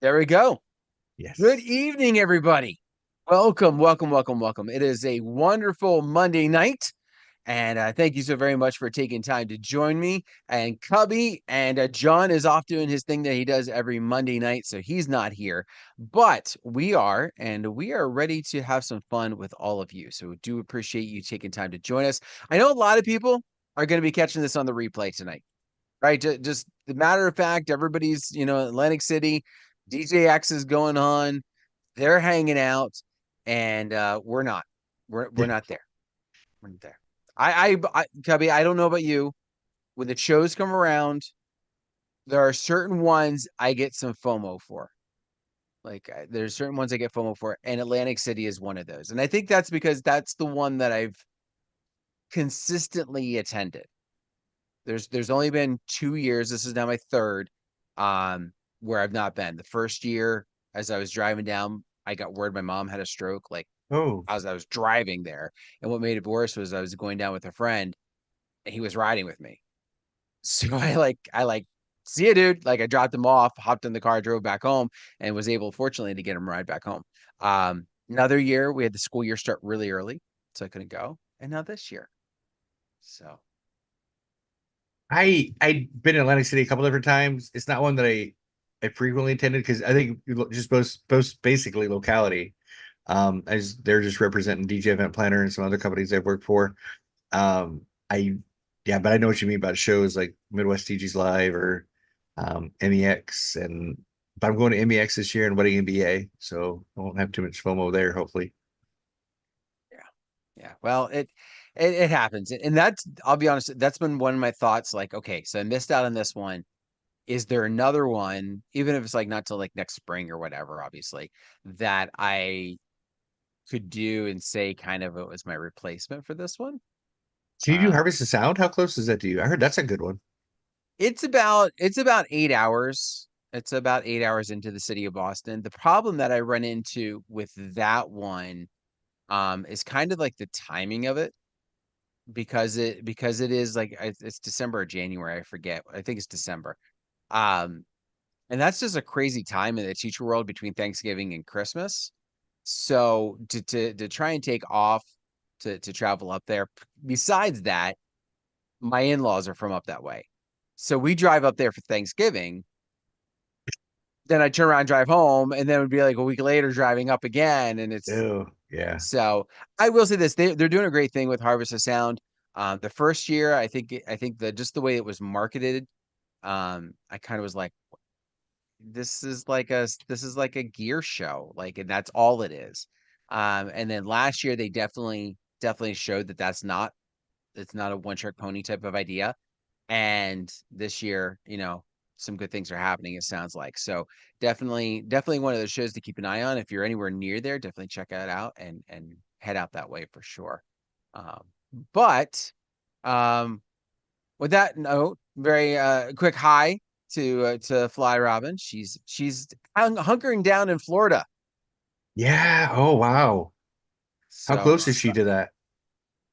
There we go. Good Yes. evening, everybody. Welcome, welcome, welcome, welcome. It is a wonderful Monday night. And thank you so very much for taking time to join me. And Cubbie and John is off doing his thing that he does every Monday night. So he's not here. But we are, and we are ready to have some fun with all of you. So we do appreciate you taking time to join us. I know a lot of people are going to be catching this on the replay tonight, right? Just the matter of fact, everybody's, Atlantic City, DJX is going on. They're hanging out, and we're not. We're not there. We're not there. Cubby, I don't know about you. When the shows come around, there are certain ones I get some FOMO for. Like there's certain ones I get FOMO for, and Atlantic City is one of those. And I think that's because that's the one that I've consistently attended. There's only been 2 years. This is now my third, where I've not been. The first year, as I was driving down, I got word my mom had a stroke. Like Oh, as I was driving there, and what made it worse was I was going down with a friend, and he was riding with me. So I see you, dude. Like I dropped him off, hopped in the car, drove back home, and was able, fortunately, to get him ride back home. Another year, we had the school year start really early, so I couldn't go. And now this year, so I've been in Atlantic City a couple different times. It's not one that I frequently attended because I think just both basically locality. As they're just representing DJ Event Planner and some other companies I've worked for. I Yeah, but I know what you mean about shows like Midwest DJs Live or MEX, and but I'm going to MEX this year and Wedding MBA, so I won't have too much FOMO there, hopefully. yeah. Yeah. Well, it happens. And that's, I'll be honest, that's been one of my thoughts. Like, okay, so I missed out on this one. Is there another one, even if it's like not till like next spring or whatever, obviously, that I could do and say kind of it was my replacement for this one? Can you do Um, Harvest of Sound? How close is that to you? I heard that's a good one. it's about 8 hours. It's about 8 hours into the city of Boston. The problem that I run into with that one is kind of like the timing of it. Because it is like it's December or January, I forget. I think it's December. Um, and that's just a crazy time in the teacher world between Thanksgiving and Christmas. So to try and take off to travel up there. Besides that, my in-laws are from up that way. So we drive up there for Thanksgiving, then I turn around and drive home, and then it would be like a week later driving up again. And it's Oh, yeah. so I will say this, they're doing a great thing with Harvest of Sound. The first year, I think that just the way it was marketed, I kind of was like, this is like a gear show, like, and that's all it is. And then last year they definitely showed that it's not a one trick pony type of idea. And this year, some good things are happening, it sounds like. So definitely one of those shows to keep an eye on. If you're anywhere near there, definitely check it out and head out that way for sure. Um, but um, with that note, very quick hi to Fly Robin. She's hunkering down in Florida. Yeah. Oh, wow. How So close is she to that?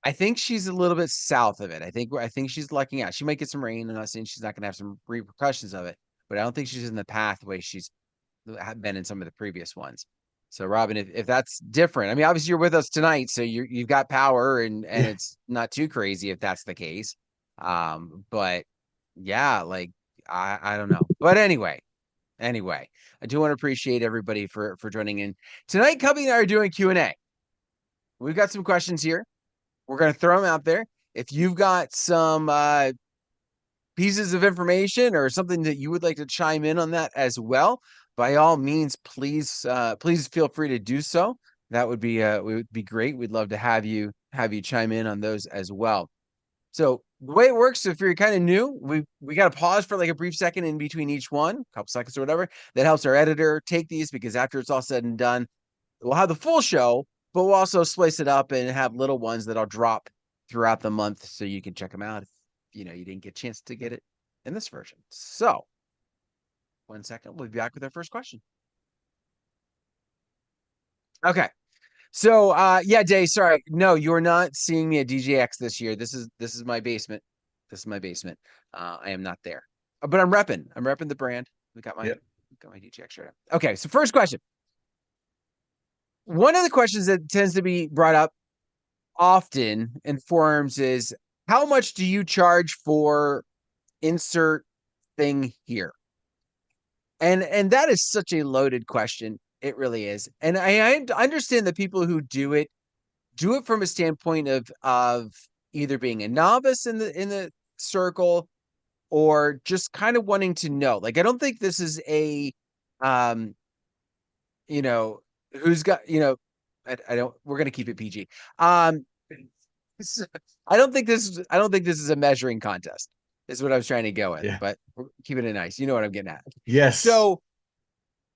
I think she's a little bit south of it. I think she's lucking out. She might get some rain. I'm not saying she's not going to have some repercussions of it, but I don't think she's in the pathway she's been in some of the previous ones. So, Robin, if that's different, I mean, obviously you're with us tonight, so you've got power, and Yeah. it's not too crazy if that's the case. But yeah, like I don't know. But anyway, I do want to appreciate everybody for joining in tonight. Cubby and I are doing Q&A. We've got some questions here. We're going to throw them out there. If you've got some pieces of information or something that you would like to chime in on that as well, by all means, please feel free to do so. That would be great. We'd love to have you chime in on those as well. So the way it works, if you're kind of new, we got to pause for like a brief second in between each one, a couple seconds or whatever. That helps our editor take these, because after it's all said and done, we'll have the full show, but we'll also splice it up and have little ones that I'll drop throughout the month so you can check them out if you didn't get a chance to get it in this version. So, 1 second, we'll be back with our first question. Okay. So yeah, Day, sorry. No, you're not seeing me at DJX this year. This is my basement. This is my basement. I am not there. But I'm repping. I'm repping the brand. We got my Yep. got my DJ extra. Okay, so first question. One of the questions that tends to be brought up often in forums is, how much do you charge for insert thing here? And that is such a loaded question. It really is. And I understand that people who do it from a standpoint of either being a novice in the circle or just kind of wanting to know. Like, I don't think this is a um you know, who's got, I don't, we're gonna keep it PG. Um I don't think this is a measuring contest, is what I was trying to go with, Yeah. but we're keeping it nice. You know what I'm getting at. Yes. So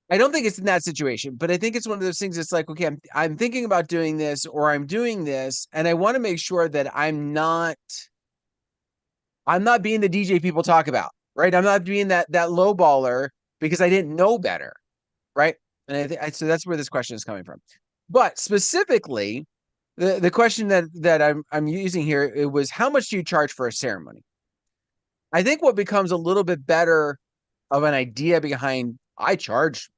I don't think it's in that situation, but I think it's one of those things. It's like, okay, I'm thinking about doing this, or I'm doing this, and I want to make sure that I'm not being the DJ people talk about, right? I'm not being that low baller because I didn't know better, right? And so that's where this question is coming from. But specifically, the question that I'm using here, it was, how much do you charge for a ceremony? I think what becomes a little bit better of an idea behind I charge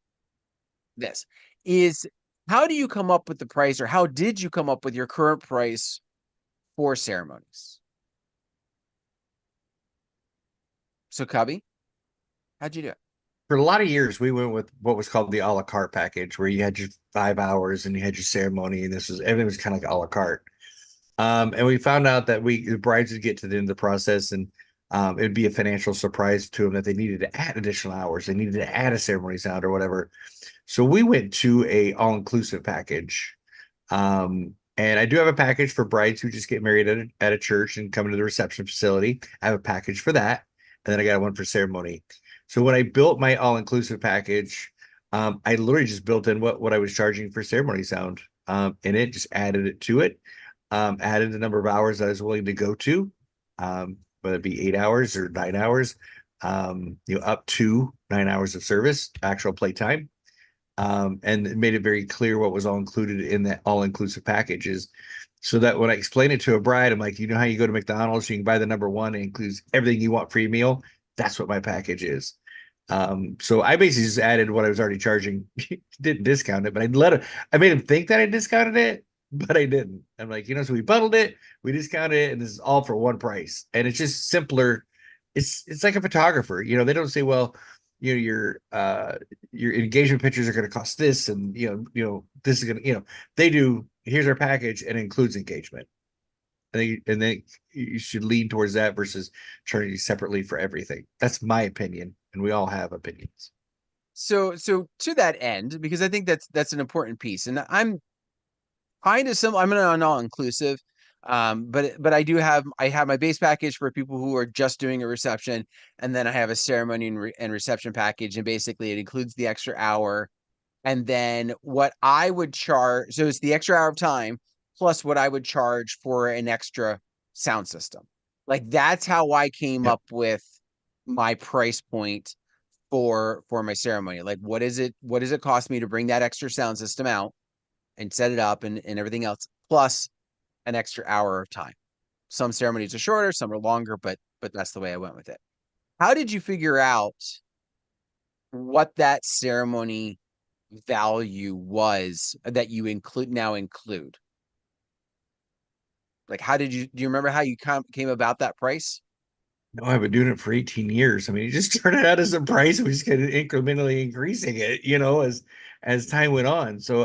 this is, how do you come up with the price, or how did you come up with your current price for ceremonies? So Cubbie, how'd you do it? For a lot of years, we went with what was called the a la carte package, where you had your 5 hours and you had your ceremony, and everything was kind of like a la carte. And we found out that the brides would get to the end of the process, and it'd be a financial surprise to them that they needed to add additional hours, they needed to add a ceremony sound or whatever. So we went to a all-inclusive package. And I do have a package for brides who just get married at a church and come to the reception facility. I have a package for that. And then I got one for ceremony. So when I built my all-inclusive package, I literally just built in what I was charging for ceremony sound. And it just added it to it. Added the number of hours I was willing to go to, whether it be 8 hours or 9 hours, up to 9 hours of service, actual playtime. And it made it very clear what was all included in that all-inclusive packages, so that when I explain it to a bride, I'm like, how you go to McDonald's, you can buy the number one, it includes everything you want for your meal. That's what my package is. So I basically just added what I was already charging. Didn't discount it, but I made him think that I discounted it, but I didn't. I'm like, so we bundled it, we discounted it, and this is all for one price. And it's just simpler. It's like a photographer. They don't say, well, your engagement pictures are going to cost this, and this is going to, they do, here's our package, and it includes engagement. And then you should lean towards that versus charging separately for everything. That's my opinion, and we all have opinions. So to that end, because I think that's an important piece, and I'm kind of similar. I'm an all-inclusive, but I have my base package for people who are just doing a reception, and then I have a ceremony and reception package, and basically it includes the extra hour, and then what I would charge. So it's the extra hour of time plus what I would charge for an extra sound system. Like, that's how I came Yep. up with my price point for my ceremony. Like, what does it cost me to bring that extra sound system out and set it up and everything else, plus an extra hour of time. Some ceremonies are shorter, some are longer, but that's the way I went with it. How did you figure out what that ceremony value was that you include? Like, do you remember how you came about that price? No, I've been doing it for 18 years. I mean, it just started out as a price. We just kept incrementally increasing it, as time went on. So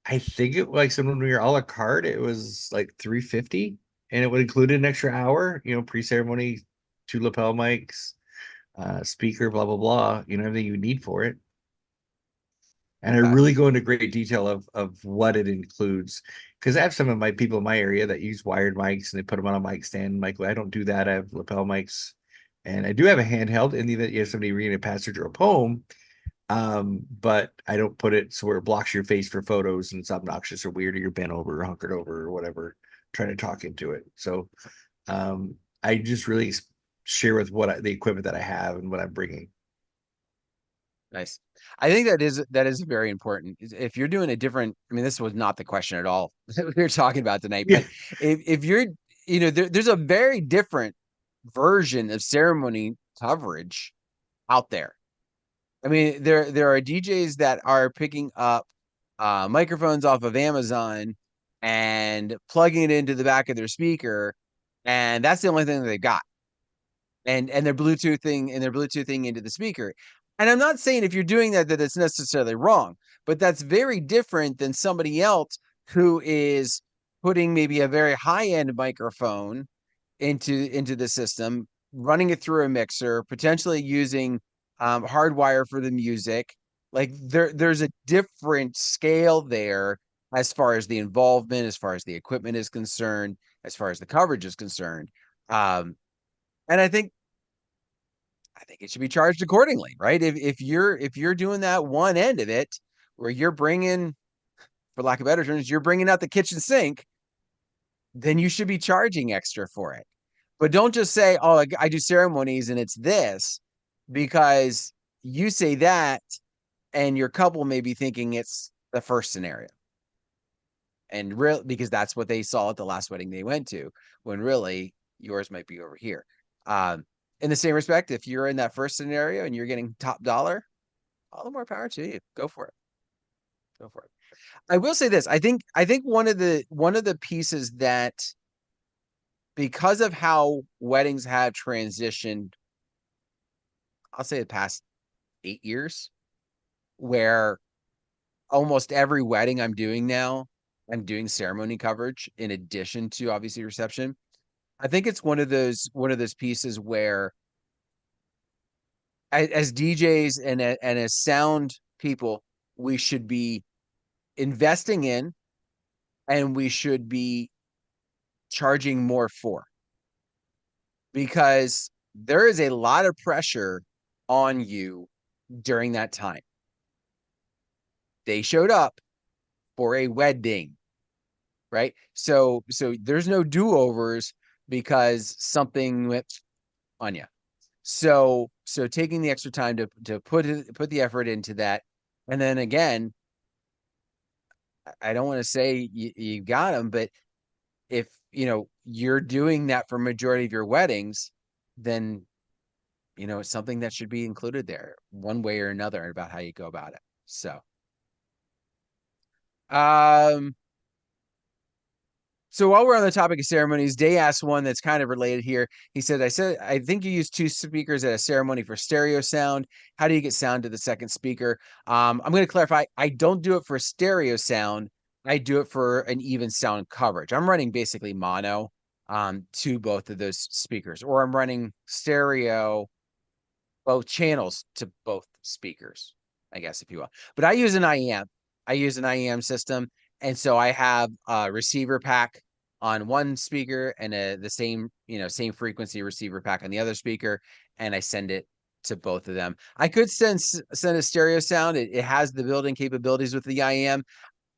I think it, like, when we were a la carte, it was like 350, and it would include an extra hour, pre-ceremony, 2 lapel mics, speaker, blah blah blah, everything you need for it. And I Okay. really go into great detail of what it includes, because I have some of my people in my area that use wired mics and they put them on a mic stand. Mike, I don't do that. I have lapel mics, and I do have a handheld in the event you have somebody reading a passage or a poem. But I don't put it so where it blocks your face for photos and it's obnoxious or weird, or you're bent over or hunkered over or whatever, trying to talk into it. So I just really share with the equipment that I have and what I'm bringing. Nice. I think that is very important. If you're doing a different, I mean, this was not the question at all that we were talking about tonight, Yeah. but if you're, there's a very different version of ceremony coverage out there. I mean, there are DJs that are picking up microphones off of Amazon and plugging it into the back of their speaker, and that's the only thing that they've got. And they're Bluetoothing into the speaker. And I'm not saying if you're doing that that it's necessarily wrong, but that's very different than somebody else who is putting maybe a very high-end microphone into the system, running it through a mixer, potentially using hardwire for the music. Like there's a different scale there as far as the involvement, as far as the equipment is concerned, as far as the coverage is concerned. Um, and I think it should be charged accordingly, right? If you're doing that one end of it where you're bringing, for lack of better terms, you're bringing out the kitchen sink, then you should be charging extra for it. But don't just say, "Oh, I do ceremonies and it's this," because you say that and your couple may be thinking it's the first scenario. And real because that's what they saw at the last wedding they went to, when really yours might be over here. Um, in the same respect, if you're in that first scenario and you're getting top dollar, all the more power to you. Go for it. Go for it. I will say this. I think one of the pieces that, because of how weddings have transitioned, I'll say the past 8 years, where almost every wedding I'm doing now, I'm doing ceremony coverage in addition to obviously reception. I think it's one of those pieces where, as DJs and as sound people, we should be investing in, and we should be charging more for, because there is a lot of pressure on you during that time. They showed up for a wedding, right? So there's no do-overs because something went on you. So taking the extra time to put the effort into that, and then again, I don't want to say you got them, but if you're doing that for majority of your weddings, then it's something that should be included there one way or another about how you go about it. Um, So while we're on the topic of ceremonies, Day asked one that's kind of related here. He said, I think you use two speakers at a ceremony for stereo sound. How do you get sound to the second speaker? I'm going to clarify. I don't do it for stereo sound. I do it for an even sound coverage. I'm running basically mono to both of those speakers, or I'm running stereo, both channels to both speakers, I guess, if you will. But I use an IEM. I use an IEM system. And so I have a receiver pack on one speaker and the same frequency receiver pack on the other speaker. And I send it to both of them. I could send a stereo sound. It has the built-in capabilities with the IEM.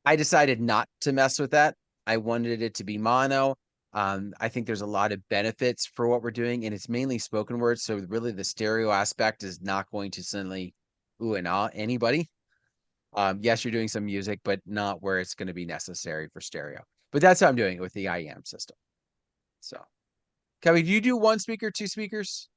I decided not to mess with that. I wanted it to be mono. I think there's a lot of benefits for what we're doing, and it's mainly spoken words. So really, the stereo aspect is not going to suddenly ooh and ah anybody. Yes, you're doing some music, but not where it's going to be necessary for stereo. But that's how I'm doing it with the IEM system. So, Kevin, do you do one speaker, two speakers?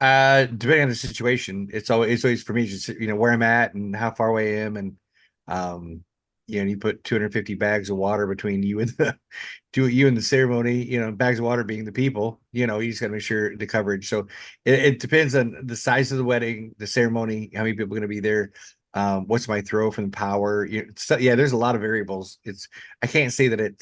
Depending on the situation, it's always for me just where I'm at and how far away I am, and you put 250 bags of water between you and the ceremony, bags of water being the people, you just got to make sure the coverage. So it depends on the size of the wedding, the ceremony, how many people are going to be there, what's my throw from the power. So yeah, there's a lot of variables. I can't say that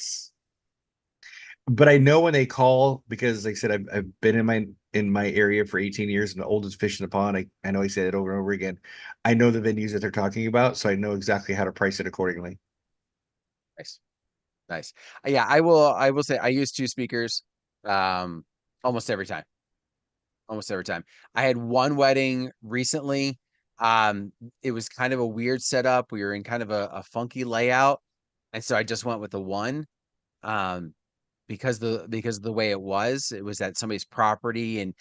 but I know when they call, because like I said, I've been in my area for 18 years and the oldest fish in the pond. I know I say it over and over again. I know the venues that they're talking about, so I know exactly how to price it accordingly. Nice, nice. Yeah, I will say I use two speakers, um, almost every time. Almost every time. I had one wedding recently. It was kind of a weird setup. We were in kind of a funky layout, and so I just went with the one. Um, because of the way it was at somebody's property,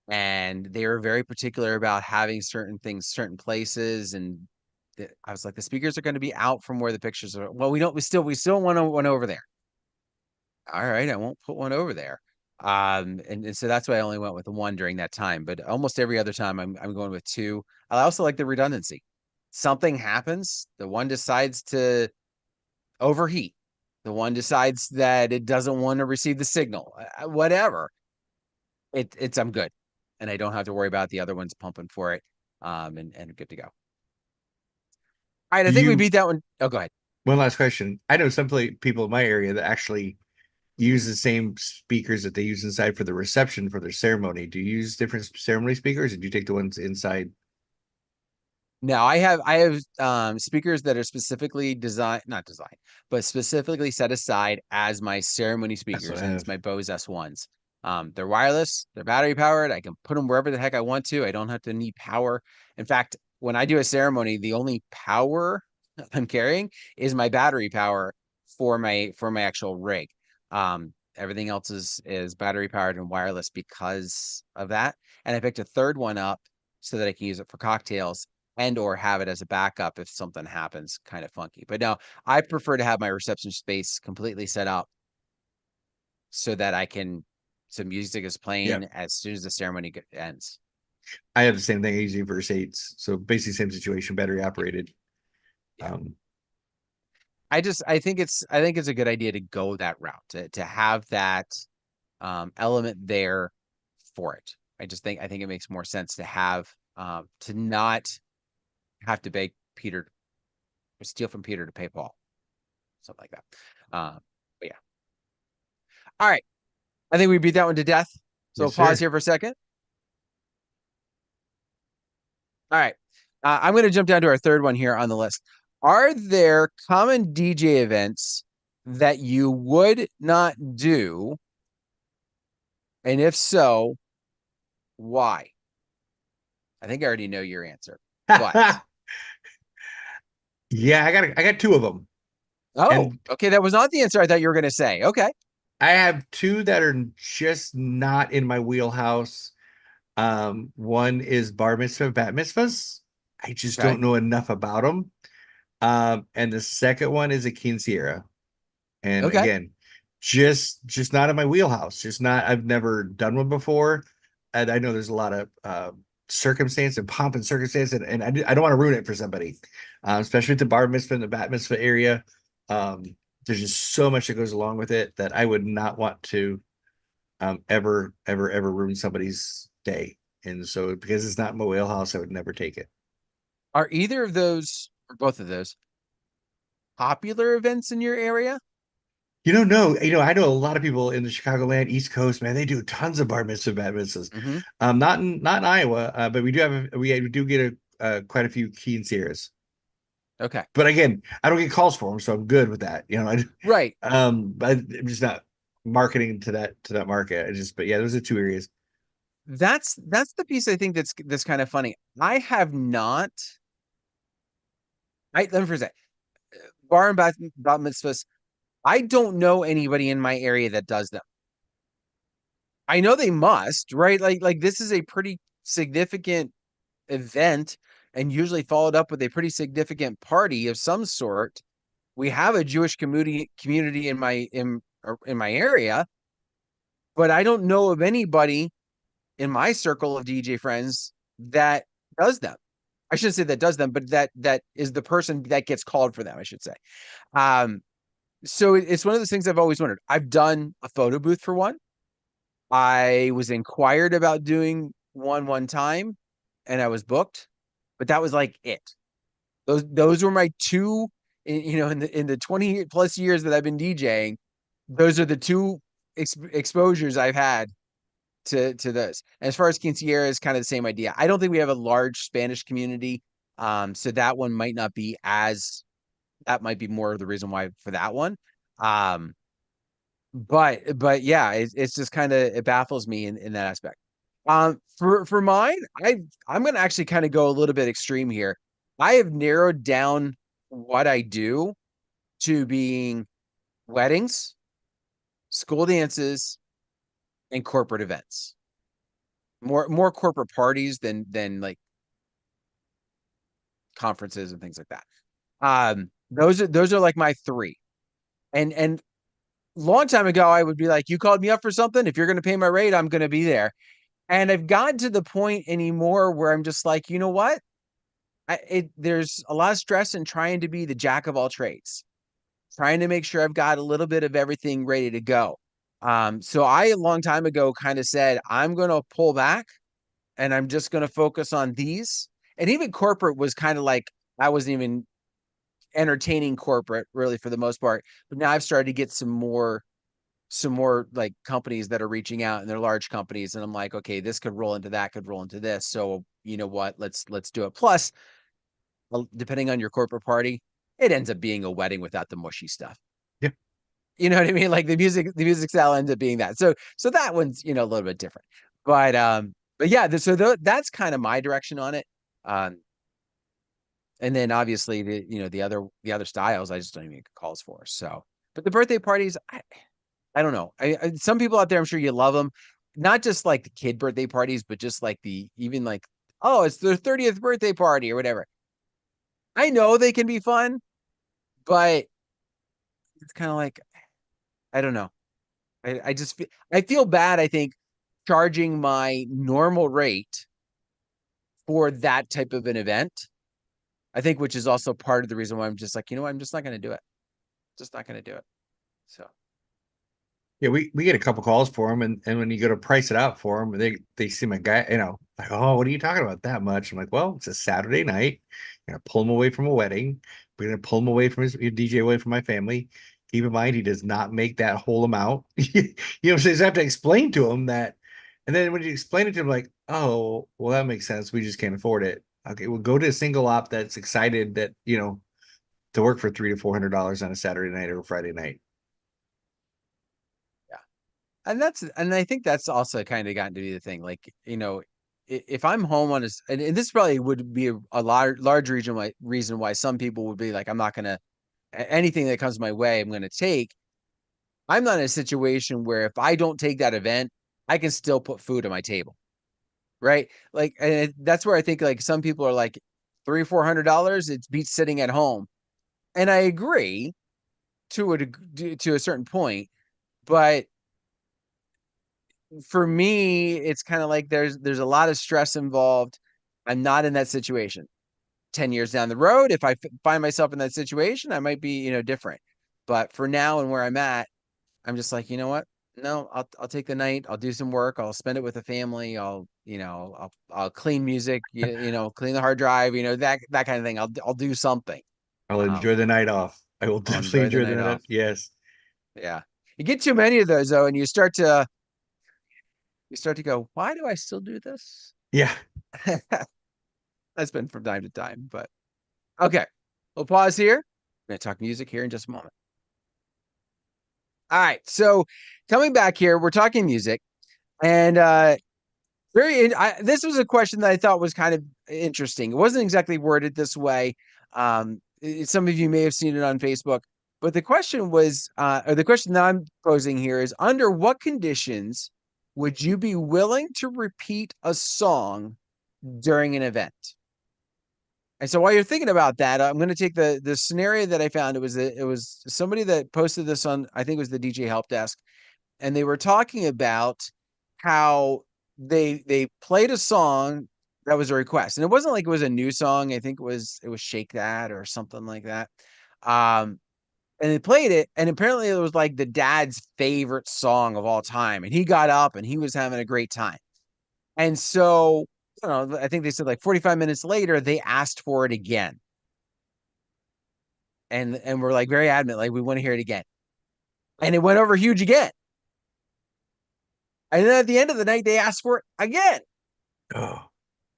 and they were very particular about having certain things certain places, and I was like, the speakers are going to be out from where the pictures are. Well, we still want one over there. All right, I won't put one over there. And so that's why I only went with one during that time. But almost every other time, I'm going with two. I also like the redundancy. Something happens, the one decides to overheat. The one decides that it doesn't want to receive the signal. Whatever. It's I'm good, and I don't have to worry about the other ones pumping for it. And good to go. All right, I Do think we you, beat that one. Oh, go ahead. one last question. I know some people in my area that actually use the same speakers that they use inside for the reception for their ceremony. Do you use different ceremony speakers, or do you take the ones inside? Now I have speakers that are specifically designed, not designed, but specifically set aside as my ceremony That's what speakers, I and it's have. my Bose S1s. They're wireless, they're battery powered. I can put them wherever the heck I want to. I don't have to need power. In fact, when I do a ceremony, the only power I'm carrying is my battery power for my actual rig. Everything else is battery powered and wireless because of that. And I picked a third one up so that I can use it for cocktails and or have it as a backup if something happens kind of funky. But no, I prefer to have my reception space completely set up so that I can so music is Yeah, playing as soon as the ceremony ends. I have the same thing. I use verse eights, so basically same situation, battery Yeah. operated. Yeah. Um, I think it's a good idea to go that route to have that element there for it. I think it makes more sense to have to not have to beg Peter or steal from Peter to pay Paul, something like that. But yeah. All right. I think we beat that one to death. So we'll yes, pause sir. here for a second. All right. I'm going to jump down to our third one here on the list. Are there common DJ events that you would not do? And if so, why? I think I already know your answer, but Yeah, I got two of them, oh, and okay. That was not the answer I thought you were going to say. Okay. I have two that are just not in my wheelhouse. One is bar mitzvah, bat mitzvahs. I just Okay. don't know enough about them. And the second one is a quinceañera. And Okay. again, just not in my wheelhouse. Just not. I've never done one before, and I know there's a lot of circumstance and pomp and circumstance, and I don't want to ruin it for somebody, especially at the bar mitzvah and the bat mitzvah area. There's just so much that goes along with it that I would not want to ever ruin somebody's day. And so, because it's not in my wheelhouse, I would never take it. Are either of those or both of those popular events in your area? No, I know a lot of people in the Chicagoland, East Coast, man. They do tons of bar mitzvah, bat mitzvahs. Mm-hmm. Not in Iowa, but we do get quite a few quinceañeras. Okay. But again, I don't get calls for them, so I'm good with that. Right. But I'm just not marketing to that market. But yeah, those are two areas. That's the piece I think that's kind of funny. I have not. Let me first say, bar and bat mitzvahs. I don't know anybody in my area that does them. I know they must, right? Like this is a pretty significant event, and usually followed up with a pretty significant party of some sort. We have a Jewish community in my area, but I don't know of anybody in my circle of DJ friends that does them. I shouldn't say that does them, but that is the person that gets called for them, I should say. Um, so it's one of those things I've always wondered. I've done a photo booth for one. I was inquired about doing one time, and I was booked, but that was like it. Those were my two, in the 20 plus years that I've been DJing. Those are the two exposures I've had to those. And as far as quinceañera is kind of the same idea. I don't think we have a large Spanish community, so that one might not be as that might be more of the reason why for that one. Um, but yeah, it's just kind of it baffles me in that aspect. For mine, I'm gonna actually kind of go a little bit extreme here. I have narrowed down what I do to being weddings, school dances, and corporate events. More corporate parties than like conferences and those are like my three. And long time ago, I would be like, you called me up for something. If you're going to pay my rate, I'm going to be there. And I've gotten to the point anymore where I'm just like, you know what? There's a lot of stress in trying to be the jack of all trades, trying to make sure I've got a little bit of everything ready to go. So I, a long time ago, kind of said, I'm going to pull back and I'm just going to focus on these. And even corporate was kind of like, I wasn't even entertaining corporate really for the most part. But now I've started to get some more like companies that are reaching out and they're large companies. And I'm like, okay, this could roll into that, could roll into this. So you know what? Let's do it. Plus, depending on your corporate party, it ends up being a wedding without the mushy stuff. Yeah. You know what I mean? Like the music style ends up being that. So that one's, a little bit different. But yeah, that's kind of my direction on it. Um, and then obviously the other styles I just don't even get calls for. So, but the birthday parties, I don't know. Some people out there, I'm sure you love them, not just like the kid birthday parties, but just like even like, oh, it's their 30th birthday party or whatever. I know they can be fun, but it's kind of like, I don't know. I feel bad, I think, charging my normal rate for that type of an event. I think, which is also part of the reason why I'm just like, I'm just not going to do it. Just not going to do it. So, Yeah, we get a couple calls for them, and when you go to price it out for them, they seem a guy, like, oh, what are you talking about that much? I'm like, well, it's a Saturday night. You're gonna pull him away from a wedding. We're gonna pull him away from his DJ away from my family. Keep in mind, he does not make that whole amount. So you have to explain to him that, and then when you explain it to him, like, oh, well, that makes sense. We just can't afford it. Okay, well, go to a single op that's excited that to work for $300 to $400 on a Saturday night or a Friday night. yeah. And I think that's also kind of gotten to be the thing. Like, if I'm home on and this probably would be a large reason why some people would be like, I'm not going to, anything that comes my way, I'm going to take. I'm not in a situation where if I don't take that event, I can still put food on my table. Right. Like, and that's where I think like some people are like $300-400, it beats sitting at home. And I agree to a certain point, but for me, it's kind of like there's a lot of stress involved. I'm not in that situation. 10 years down the road, if I find myself in that situation, I might be, different. But for now and where I'm at, I'm just like, you know what? No, I'll take the night. I'll do some work. I'll spend it with the family. I'll clean music, clean the hard drive, that kind of thing. I'll do something. I'll enjoy Um, the night off. I will I'll definitely enjoy the enjoy the night night off. off. Yes. Yeah. You get too many of those though, and you start to go, why do I still do this? Yeah. That's been from time to time, but okay. We'll pause here. I'm going to talk music here in just a moment. All right. So coming back here, we're talking music, and this was a question that I thought was kind of interesting. It wasn't exactly worded this way. Some of you may have seen it on Facebook, but the question that I'm posing here is: under what conditions would you be willing to repeat a song during an event? And so while you're thinking about that, I'm going to take the scenario that I found. It was somebody that posted this on, I think it was the DJ Help Desk, and they were talking about how they played a song that was a request, and it wasn't like it was a new song. I think it was Shake That or something like that. Um, and they played it, and apparently it was like the dad's favorite song of all time, and he got up and he was having a great time. And so, I think they said like 45 minutes later, they asked for it again. And we're like very adamant, like we want to hear it again. And it went over huge again. And then at the end of the night, they asked for it again. Oh,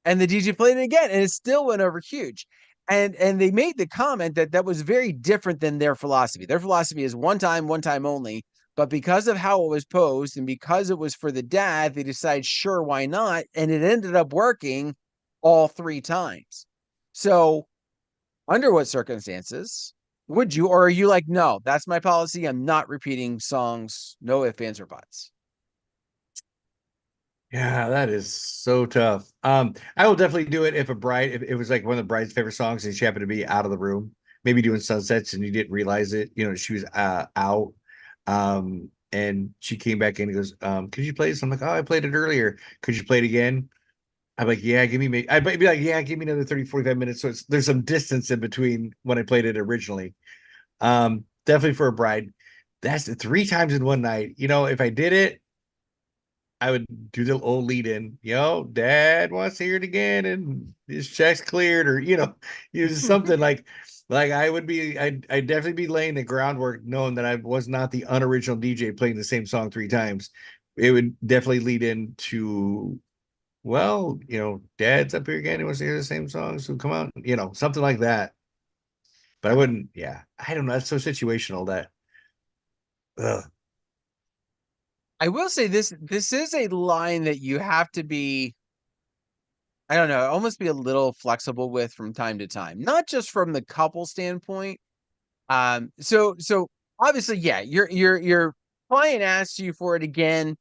And the DJ played it again, and it still went over huge. And they made the comment that that was very different than their philosophy. Their philosophy is one time only. But because of how it was posed and because it was for the dad, they decided, sure, why not? And it ended up working all three times. So, under what circumstances would you, or are you like, no, that's my policy. I'm not repeating songs, no ifs, ands, or buts? yeah, that is so tough. I will definitely do it if it was like one of the bride's favorite songs and she happened to be out of the room, maybe doing sunsets and you didn't realize it, she was out. And she came back in and goes, could you play this? I'm like, oh, I played it earlier. Could you play it again? I'm like, yeah, give me, I'd be like, yeah, give me another 30, 45 minutes. So there's some distance in between when I played it originally. Definitely for a bride. That's 3 times in one night. If I did it, I would do the old lead in, dad wants to hear it again and his check's cleared, or use something like I'd definitely be laying the groundwork knowing that I was not the unoriginal DJ playing the same song 3 times. It would definitely lead into, well, dad's up here again, he wants to hear the same song, so come on, something like that. But I wouldn't, yeah, I don't know. That's so situational that, ugh. I will say this is a line that you have to be, I don't know, almost be a little flexible with from time to time. Not just from the couple standpoint. So obviously, yeah, your client asks you for it again.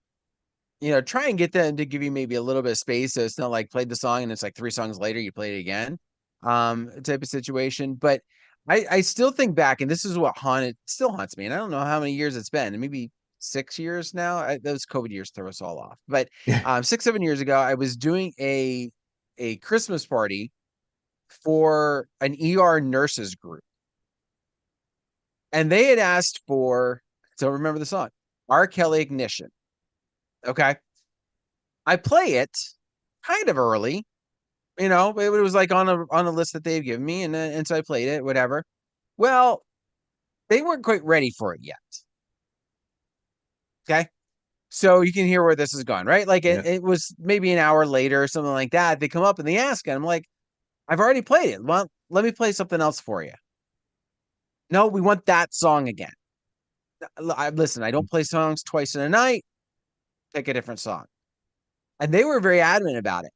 Try and get them to give you maybe a little bit of space, so it's not like played the song and it's like 3 songs later you play it again, type of situation. But I still think back, and this is what still haunts me, and I don't know how many years it's been, maybe 6 years now. Those COVID years throw us all off, but Yeah. 6, 7 years ago, I was doing a Christmas party for an ER nurses group, and they had asked for, so remember the song, R. Kelly Ignition. Okay. I play it kind of early, it was like on a list that they've given me, and so I played it, whatever. Well, they weren't quite ready for it yet. Okay. So you can hear where this is going, right? Like Yeah. it was maybe an hour later or something like that. They come up and they ask, and I'm like, I've already played it. Well, let me play something else for you. No, we want that song again. Listen, I don't play songs twice in a night. Pick a different song. And they were very adamant about it,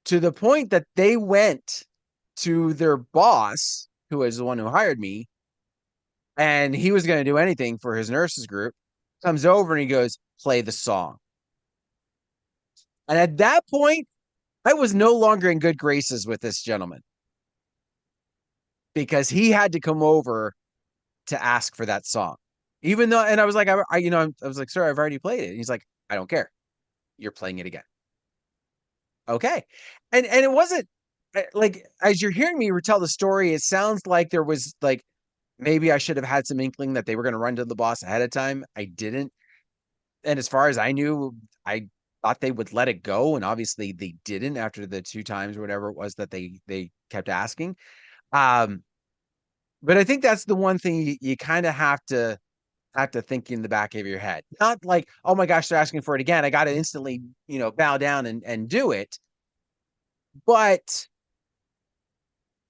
to the point that they went to their boss, who is the one who hired me, and he was going to do anything for his nurses group. Comes over and he goes, play the song. And at that point, I was no longer in good graces with this gentleman, because he had to come over to ask for that song. Even though, and I was like, I was like, sir, I've already played it. And he's like, I don't care. You're playing it again. Okay. And it wasn't like, as you're hearing me retell the story, it sounds like there was like, maybe I should have had some inkling that they were going to run to the boss ahead of time. I didn't. And as far as I knew, I thought they would let it go, and obviously they didn't after the 2 times or whatever it was that they kept asking. Um, but I think that's the one thing you kind of have to think in the back of your head. Not like, oh my gosh, they're asking for it again, I got to instantly, bow down and do it. But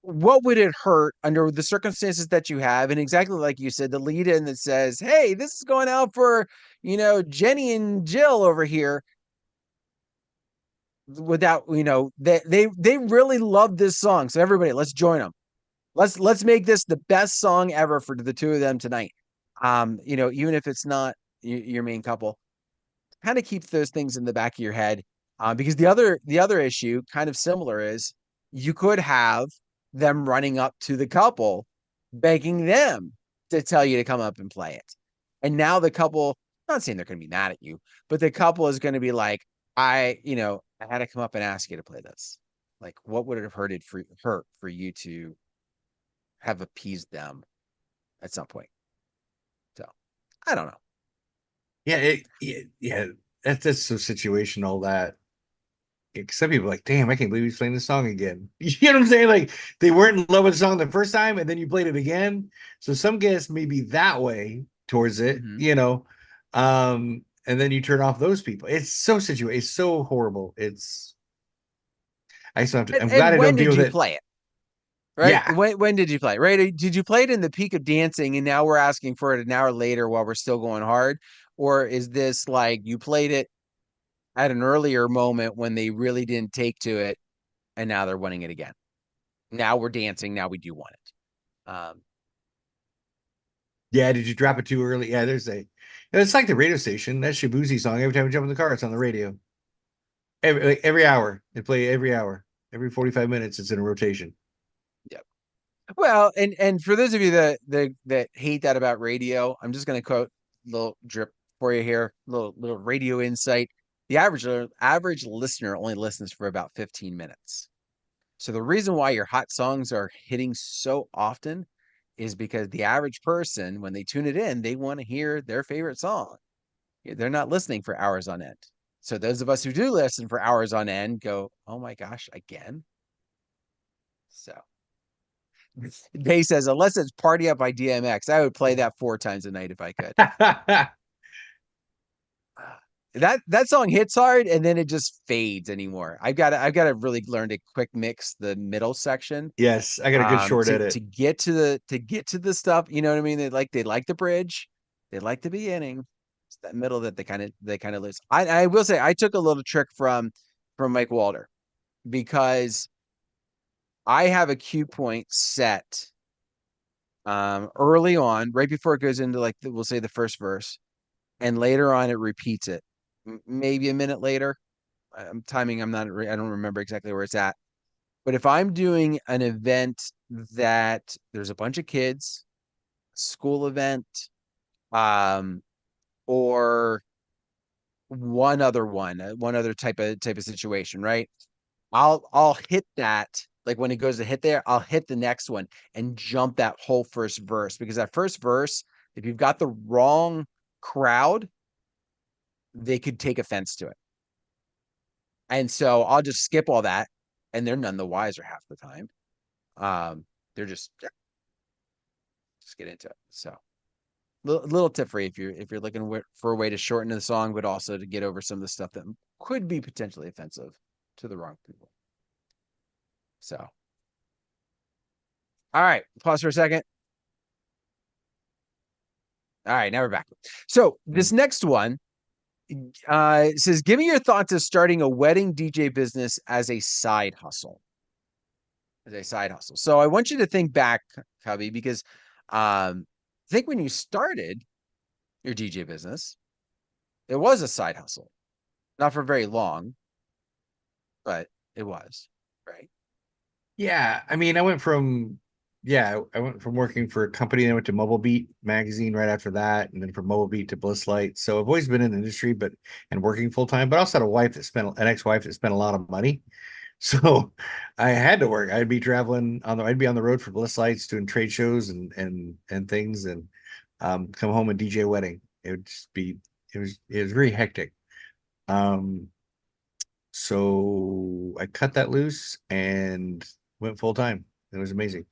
what would it hurt under the circumstances that you have? And exactly like you said, the lead in that says, hey, this is going out for, Jenny and Jill over here. Without, they really love this song. So everybody, let's join them. Let's make this the best song ever for the two of them tonight. Even if it's not your main couple, kind of keep those things in the back of your head. Because the other issue, kind of similar, is you could have them running up to the couple, begging them to tell you to come up and play it. And now the couple, I'm not saying they're going to be mad at you, but the couple is going to be like, I had to come up and ask you to play this. Like, what would it have hurt for you to have appeased them at some point? So I don't know. Yeah, yeah. That's so situational that some people are like, damn, I can't believe he's playing this song again. You know what I'm saying? Like they weren't in love with the song the first time, and then you played it again. So some guests may be that way towards it, Mm-hmm. and then you turn off those people. It's so situational. It's so horrible. I still have to. And, I'm glad and I when don't did deal with you it. play it? Right? Yeah, When did you play? Right? Did you play it in the peak of dancing, and now we're asking for it an hour later while we're still going hard? Or is this like you played it at an earlier moment when they really didn't take to it, and now they're wanting it again? Now we're dancing. Now we do want it. yeah. Did you drop it too early? Yeah, it's like the radio station. That Shabuzi song. Every time we jump in the car, it's on the radio. Every hour. They play every hour. Every 45 minutes, it's in a rotation. Yep. Well, and for those of you that hate that about radio, I'm just going to quote a little drip for you here, little radio insight. The average listener only listens for about 15 minutes. So the reason why your hot songs are hitting so often is because the average person, when they tune it in, they want to hear their favorite song. They're not listening for hours on end. So those of us who do listen for hours on end go, "Oh my gosh, again?" So Day says, unless it's Party Up by DMX, I would play that 4 times a night if I could. That song hits hard and then it just fades anymore. I've got to really learn to quick mix the middle section Yes, I got a good short to edit. get to the stuff, you know what I mean? They like the bridge, they like the beginning. It's that middle that they kind of lose. I will say I took a little trick from Mike Walter because I have a cue point set early on, right before it goes into like we'll say the first verse, and later on it repeats it. Maybe a minute later. I'm timing. I don't remember exactly where it's at. But if I'm doing an event that there's a bunch of kids, school event, um, or one other type of situation, right? I'll hit that like when it goes to hit there, I'll hit the next one and jump that whole first verse because that first verse, if you've got the wrong crowd, they could take offense to it. And so I'll just skip all that and they're none the wiser half the time. They're just get into it. So little tip for you if you're looking for a way to shorten the song, but also to get over some of the stuff that could be potentially offensive to the wrong people. So, all right, pause for a second. All right, now we're back. So this next one says, "Give me your thoughts of starting a wedding DJ business as a side hustle." As a side hustle. So I want you to think back, Cubby, because I think when you started your DJ business, it was a side hustle. Not for very long, but it was, right? Yeah, I mean, I went from working for a company, and I went to Mobile Beat magazine right after that, and then from Mobile Beat to Bliss Light. So I've always been in the industry, but and working full time, but I also had a wife that spent an ex-wife that spent a lot of money. So I had to work. I'd be on the road for Bliss Lights doing trade shows and things and come home and DJ a wedding. It would just be it was very hectic. Um so I cut that loose and went full time. It was amazing.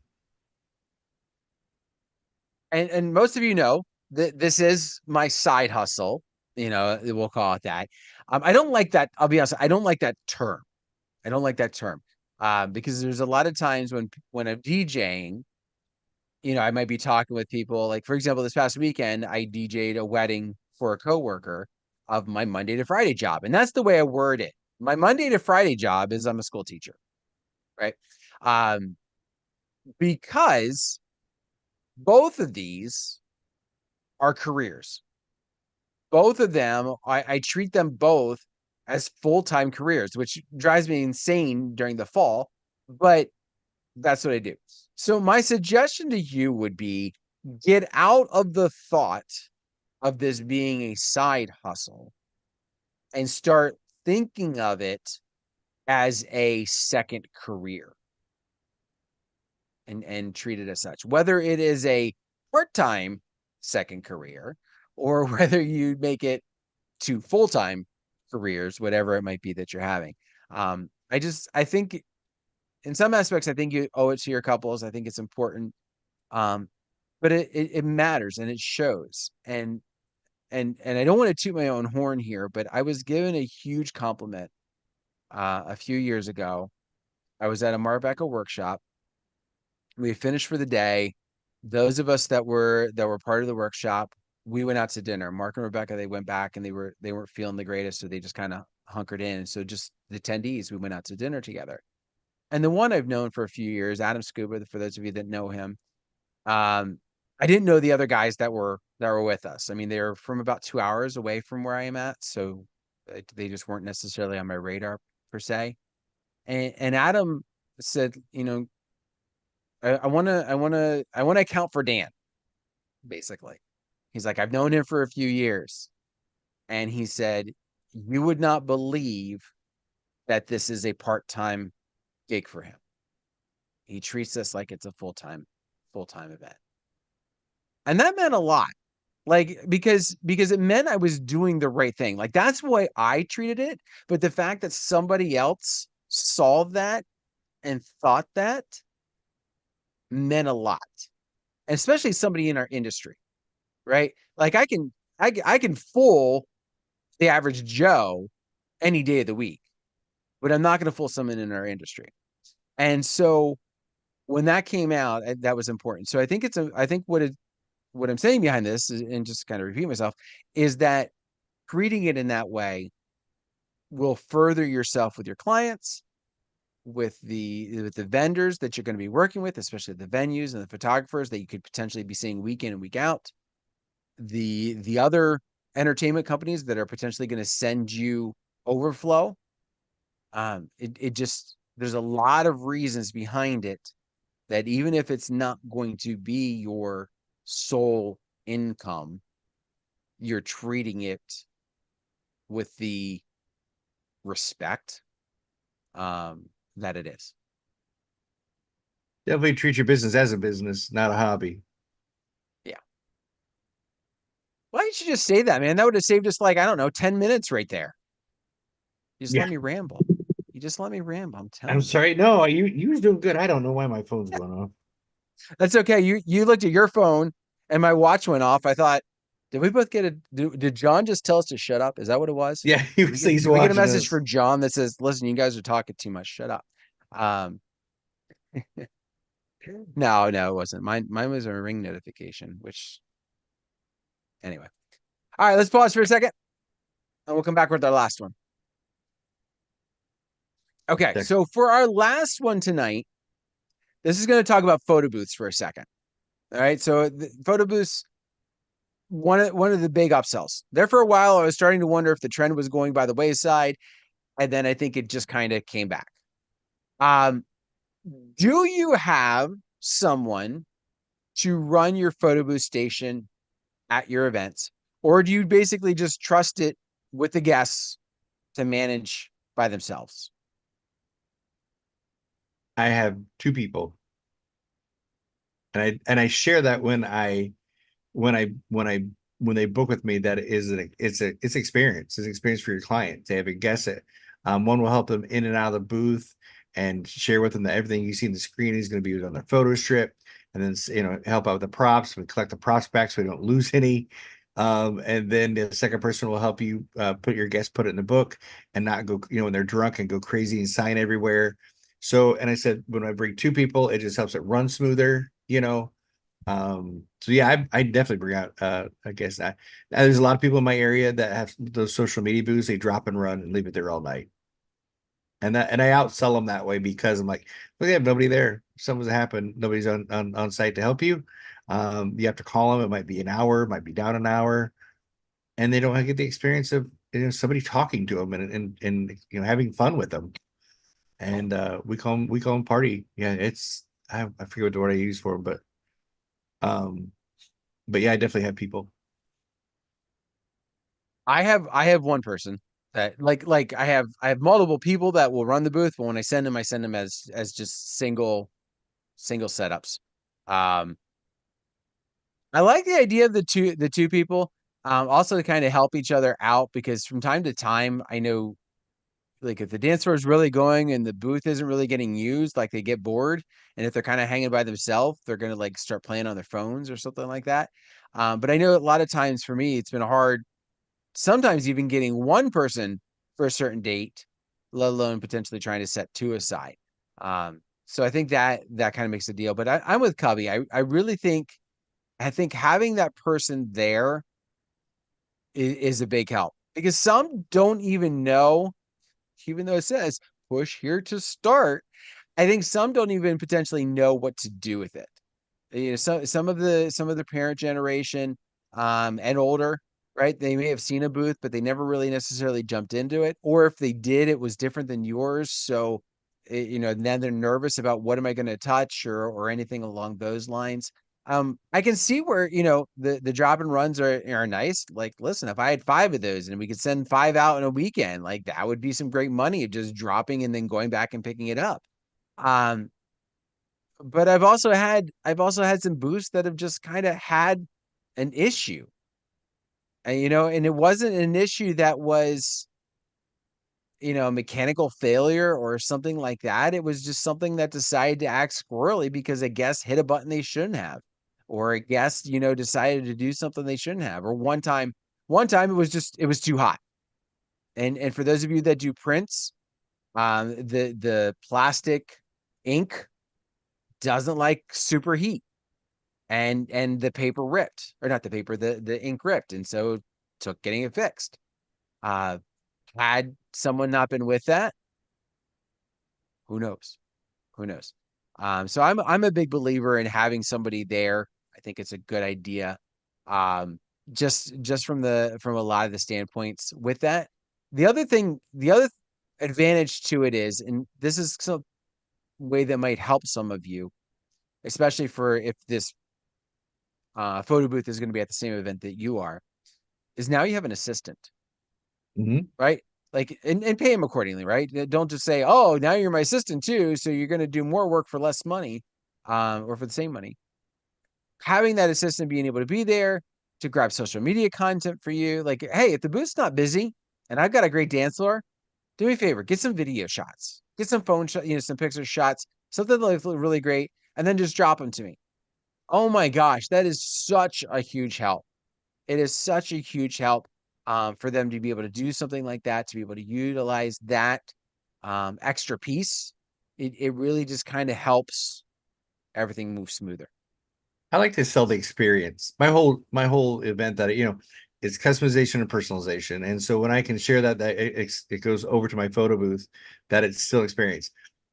And most of you know that this is my side hustle. We'll call it that. I don't like that. I'll be honest. I don't like that term. I don't like that term because there's a lot of times when I'm DJing, I might be talking with people. Like for example, this past weekend, I DJ'd a wedding for a coworker of my Monday to Friday job, and that's the way I word it. My Monday to Friday job is I'm a school teacher, right? Um, because both of these are careers. Both of them, I treat them both as full-time careers, which drives me insane during the fall, but that's what I do. So my suggestion to you would be get out of the thought of this being a side hustle and start thinking of it as a second career and treat it as such. Whether it is a part-time second career or whether you make it to full-time careers, whatever it might be that you're having. I think in some aspects, I think you owe it to your couples. I think it's important. Um, but it matters and it shows. And I don't want to toot my own horn here, but I was given a huge compliment a few years ago. I was at a Marbecca workshop. We finished for the day. Those of us that were part of the workshop, we went out to dinner. Mark and Rebecca, they went back and they weren't feeling the greatest, so they just kind of hunkered in. So just the attendees, we went out to dinner together. And the one I've known for a few years, Adam Scuba, for those of you that know him, um, I didn't know the other guys that were with us. I mean, they were from about 2 hours away from where I am at, so they just weren't necessarily on my radar per se. And Adam said, I want to account for Dan, basically. He's like, I've known him for a few years. And he said, you would not believe that this is a part-time gig for him. He treats us like it's a full-time event. And that meant a lot. Like because it meant I was doing the right thing. Like that's the way I treated it. But the fact that somebody else saw that and thought that meant a lot, especially somebody in our industry, right? Like I can fool the average Joe any day of the week, but I'm not going to fool someone in our industry. And so when that came out, that was important. So I think what I'm saying behind this is, and just kind of repeat myself, is that treating it in that way will further yourself with your clients, with the vendors that you're going to be working with, especially the venues and the photographers that you could potentially be seeing week in and week out. The other entertainment companies that are potentially going to send you overflow. It just there's a lot of reasons behind it that even if it's not going to be your sole income, you're treating it with the respect that it is. Definitely treat your business as a business, not a hobby. Yeah. Why didn't you just say that, man? That would have saved us like, I don't know, 10 minutes right there. You just Yeah. let me ramble. You just let me ramble. I'm I'm telling you. sorry. No, you was doing good. I don't know why my phone's going off. That's okay. You looked at your phone and my watch went off. I thought, did we both get a did John just tell us to shut up? Is that what it was? Yeah, he's Did we get a watching message us. for John that says, listen, you guys are talking too much. Shut up. Um no, it wasn't. Mine was a ring notification, which anyway. All right, let's pause for a second and we'll come back with our last one. Okay, Text. so for our last one tonight, this is going to talk about photo booths for a second. All right, so the photo booths, one of the big upsells. There for a while, I was starting to wonder if the trend was going by the wayside, and then I think it just kind of came back. Um, do you have someone to run your photo booth station at your events, or do you basically just trust it with the guests to manage by themselves? I have two people, and I share that when I when I when they book with me, that it's experience. It's experience for your client. They have a guess it. One will help them in and out of the booth and share with them that everything you see in the screen is going to be on their photo strip, and then help out with the props. We collect the props back so we don't lose any. And then the second person will help you put your guest put it in the book and not go when they're drunk and go crazy and sign everywhere. So, and I said when I bring two people, it just helps it run smoother. So yeah, I definitely bring out I guess there's a lot of people in my area that have those social media booths. They drop and run and leave it there all night. And I outsell them that way because I'm like, look, they have nobody there. If something's happened, nobody's on site to help you. You have to call them. It might be an hour, might be down an hour, and they don't get the experience of somebody talking to them and having fun with them. And we call them party. Yeah, it's I forget what the word I use for them, um but yeah, I definitely have people. I have one person that like I have multiple people that will run the booth, but when I send them as just single setups. Um, I like the idea of the two people. Also to kind of help each other out because from time to time, I know like if the dance floor is really going and the booth isn't really getting used, like they get bored, and if they're kind of hanging by themselves, they're gonna like start playing on their phones or something like that. But I know a lot of times for me, it's been hard sometimes even getting one person for a certain date, let alone potentially trying to set two aside. So I think that kind of makes a deal. But I'm with Cubbie. I think having that person there is a big help because some don't even know, even though it says push here to start. I think some don't even potentially know what to do with it. Some of the parent generation and older, right? They may have seen a booth, but they never really necessarily jumped into it. Or if they did, it was different than yours. So then they're nervous about what am I going to touch or anything along those lines. I can see where, the drop and runs are nice. Like, listen, if I had 5 of those and we could send 5 out in a weekend, like that would be some great money of just dropping and then going back and picking it up. Um, but I've also had some boosts that have just kind of had an issue. And it wasn't an issue that was, mechanical failure or something like that. It was just something that decided to act squirrely because a guest hit a button they shouldn't have, or a guest, decided to do something they shouldn't have. Or one time it was too hot. And for those of you that do prints, the plastic ink doesn't like superheat, and the paper ripped, or not the paper, the ink ripped, and so it took getting it fixed. Uh, had someone not been with that, who knows? Who knows? So I'm a big believer in having somebody there. I think it's a good idea. Um, just from a lot of the standpoints with that. The other advantage to it is, and this is some way that might help some of you, especially for if this photo booth is going to be at the same event that you are, is now you have an assistant, Mhm. right? Like, and pay him accordingly, right? Don't just say, "Oh, now you're my assistant too, so you're going to do more work for less money, or for the same money." Having that assistant being able to be there to grab social media content for you, like, hey, if the booth's not busy and I've got a great dance floor, do me a favor, get some video shots, get some phone shots, some picture shots, something that looks really great, and then just drop them to me. Oh my gosh, that is such a huge help. It is such a huge help, for them to be able to do something like that, to be able to utilize that extra piece. It really just kind of helps everything move smoother. I like to sell the experience. My whole event that is customization and personalization. And so when I can share that it goes over to my photo booth, that it's still experience.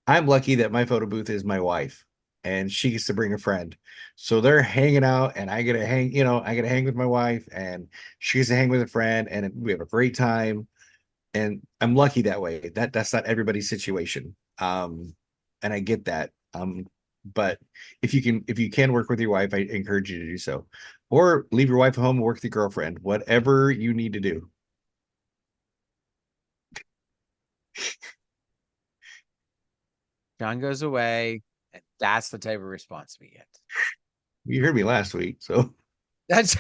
I'm lucky that my photo booth is my wife, and she gets to bring a friend. So they're hanging out, and I get to hang with my wife, and she gets to hang with a friend, and we have a great time. And I'm lucky that way. That's not everybody's situation. And I get that. But if you can work with your wife, I encourage you to do so. Or leave your wife at home and work with your girlfriend, whatever you need to do. John goes away, and that's the type of response we get. You heard me last week, so That's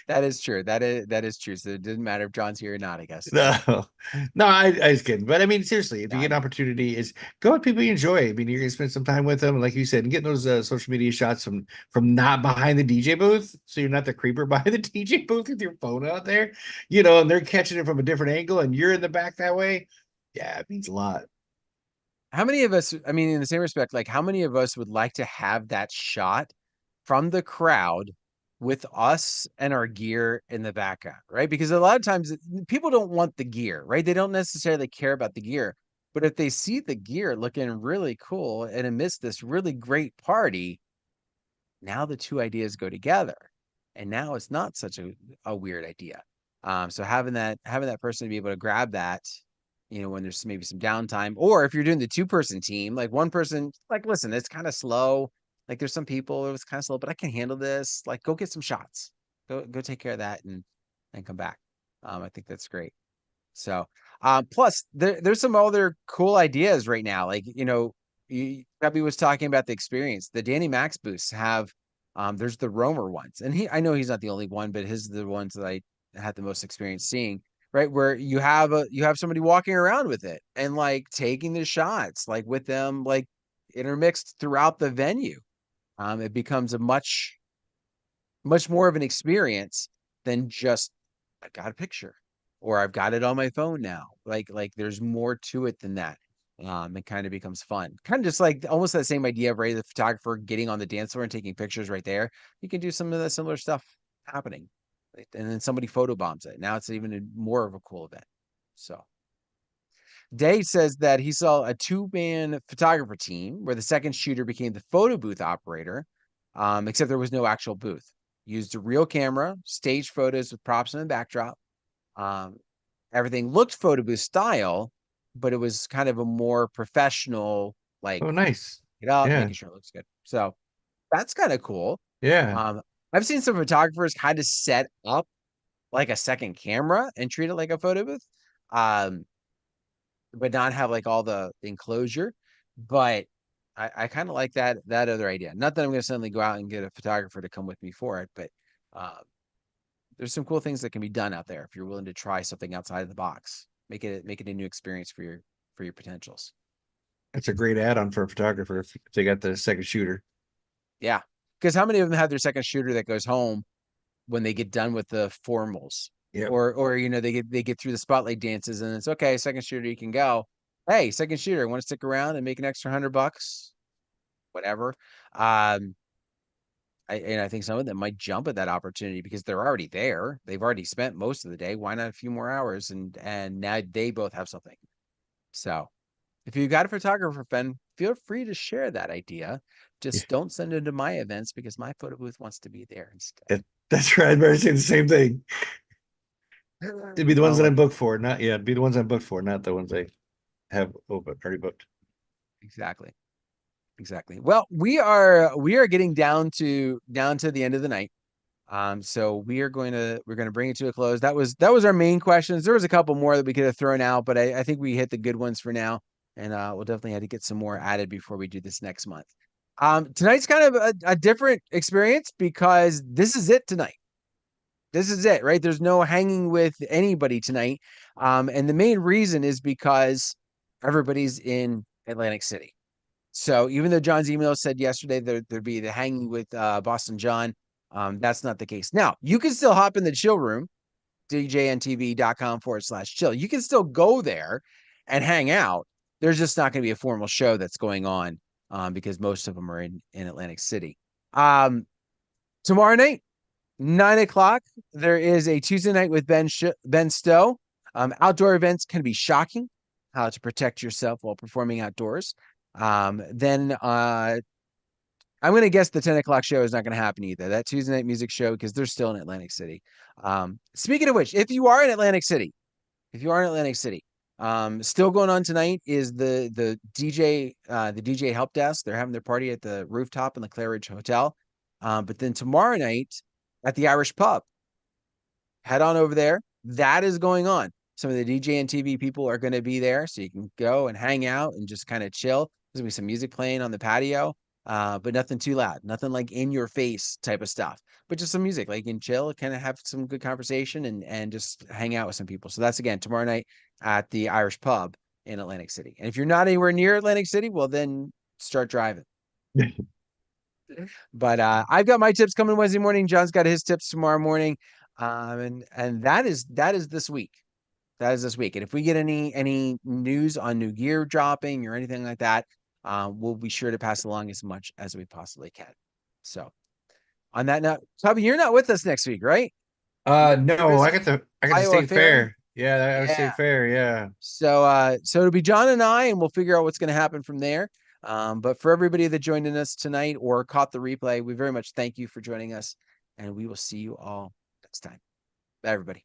that is true. That is true. So it doesn't matter if John's here or not, I guess. no, no, I was kidding. But I mean, seriously, if you I get an know. opportunity, is go with people you enjoy. I mean, you're gonna spend some time with them, like you said, and getting those social media shots from not behind the DJ booth, so you're not the creeper behind the DJ booth with your phone out there, and they're catching it from a different angle, and you're in the back that way. Yeah, it means a lot. How many of us, I mean, in the same respect, like how many of us would like to have that shot from the crowd with us and our gear in the background, right? Because a lot of times people don't want the gear, right? They don't necessarily care about the gear. But if they see the gear looking really cool and amidst this really great party, now the two ideas go together. And now it's not such a weird idea. So having that person to be able to grab that, when there's maybe some downtime, or if you're doing the 2-person team, like one person, like, listen, it's kind of slow. Like, there's some people it was kind of slow, but I can handle this. Like, go get some shots. Go take care of that and come back. I think that's great. So, plus there's some other cool ideas right now. Like, Cubbie was talking about the experience. The Danny Max booths have, there's the Roamer ones, and I know he's not the only one, but his are the ones that I had the most experience seeing. Right, where you have somebody walking around with it and like taking the shots, like with them, like intermixed throughout the venue. It becomes a much more of an experience than just I got a picture or I've got it on my phone now. Like there's more to it than that. It kind of becomes fun. Kind of just like almost that same idea of Ray the photographer getting on the dance floor and taking pictures right there. You can do some of the similar stuff happening. Right? And then somebody photobombs it. Now it's even more of a cool event. So Day says that he saw a 2-man photographer team where the second shooter became the photo booth operator, except there was no actual booth. Used a real camera, staged photos with props in the backdrop. Um, Everything looked photo booth style, but it was kind of a more professional, like Oh, nice. it up, Yeah. making sure it looks good. So that's kind of cool. Yeah. Um, I've seen some photographers kind of set up like a second camera and treat it like a photo booth, um, but not have like all the enclosure. But I kind of like that other idea. Not that I'm going to suddenly go out and get a photographer to come with me for it, but uh, there's some cool things that can be done out there if you're willing to try something outside of the box. Make it a new experience for your potentials. That's a great add-on for a photographer if they got the second shooter. Yeah, because how many of them have their second shooter that goes home when they get done with the formals, Yep. or they get through the spotlight dances and it's okay, second shooter, you can go. Hey, second shooter, want to stick around and make an extra $100, whatever. Um, I think some of them might jump at that opportunity because they're already there. They've already spent most of the day. Why not a few more hours? And now they both have something. So if you got a photographer friend, feel free to share that idea. Yeah. Just don't send it to my events because my photo booth wants to be there instead. That's right. I'm saying the same thing. It'd be the ones Oh that my, I'm booked for, not yeah. It'd be the ones I'm booked for, not the ones I have open already booked. exactly. Exactly. Well, we are getting down to the end of the night. So we're going to bring it to a close. That was our main questions. There was a couple more that we could have thrown out, but I think we hit the good ones for now. And we'll definitely have to get some more added before we do this next month. Tonight's kind of a different experience because this is it tonight. This is it, right? There's no hanging with anybody tonight. And the main reason is because everybody's in Atlantic City. So even though John's email said yesterday there'd be the hanging with Boston John, that's not the case. Now, you can still hop in the chill room, djntv.com/chill. You can still go there and hang out. There's just not going to be a formal show that's going on because most of them are in Atlantic City. Um, Tomorrow night, 9 o'clock, there is a Tuesday night with Ben Stowe. Outdoor events can be shocking, how to protect yourself while performing outdoors. Then I'm going to guess the 10 o'clock show is not going to happen either. That Tuesday night music show, because they're still in Atlantic City. Speaking of which, if you are in Atlantic City, still going on tonight is the DJ help desk. They're having their party at the rooftop in the Claridge Hotel. But then tomorrow night at the Irish Pub, head on over there. That is going on. Some of the DJ and TV people are going to be there, so you can go and hang out and just kind of chill. There's gonna be some music playing on the patio, but nothing too loud, nothing like in your face type of stuff, but just some music, like you can chill, kind of have some good conversation and just hang out with some people. So that's again tomorrow night at the Irish Pub in Atlantic City. And if you're not anywhere near Atlantic City, well then start driving. But I've got my tips coming Wednesday morning. John's got his tips tomorrow morning. And that is this week. That is this week. And if we get any news on new gear dropping or anything like that, we'll be sure to pass along as much as we possibly can. So on that note, Tubby, you're not with us next week, right? You're No, busy. I got the Iowa state Fair. fair. Yeah, I was Yeah. state fair. Yeah. So it'll be John and I, and we'll figure out what's going to happen from there. But for everybody that joined in us tonight or caught the replay, we very much thank you for joining us, and we will see you all next time. Bye, everybody.